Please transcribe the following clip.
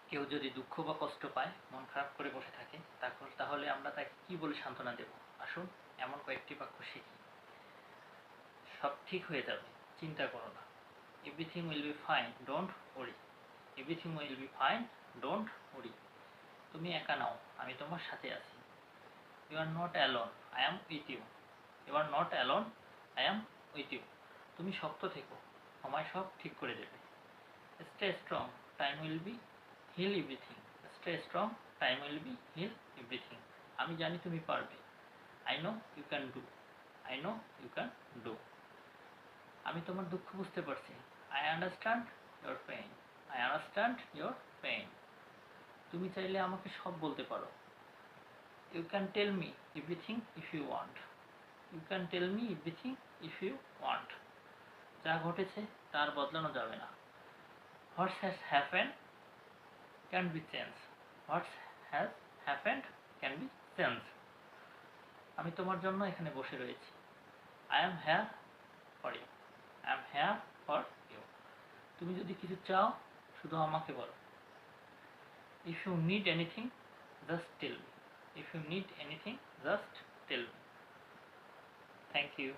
কেউ যদি দুঃখ বা কষ্ট পায়, মন খারাপ করে বসে থাকে, তাহলে আমরা তাকে কি বলে সান্ত্বনা দেব? আসুন এমন কয়েকটি বাক্য শিখি। সব ঠিক হয়ে যাবে, চিন্তা করো না। Everything will be fine, don't worry. Everything will be fine, don't worry. তুমি একা নাও, আমি তোমার সাথে আছি। You are not alone, I am with you. You are not alone, I am with you. তুমি শক্ত থেকো, সময় সব ঠিক করে দেবে। Stay strong, time will be heal everything. Stay strong, time will be heal everything. আমি জানি তুমি পারবে। I know you can do. I know you can do. আমি তোমার দুঃখ বুঝতে পারছি। I understand your pain. I understand your pain. তুমি চাইলে আমাকে সব বলতে পারো। You can tell me everything if you want. You can tell me everything if you want. যা ঘটেছে তার বদলানো যাবে না। What's has happened can be change. What's has happened can be change. আমি তোমার জন্য এখানে বসে রয়েছি। I am here for you. I am here for you. তুমি যদি কিছু চাও, শুধু আমাকে বলো। If you need anything, just tell me. If you need anything, just tell me. Thank you.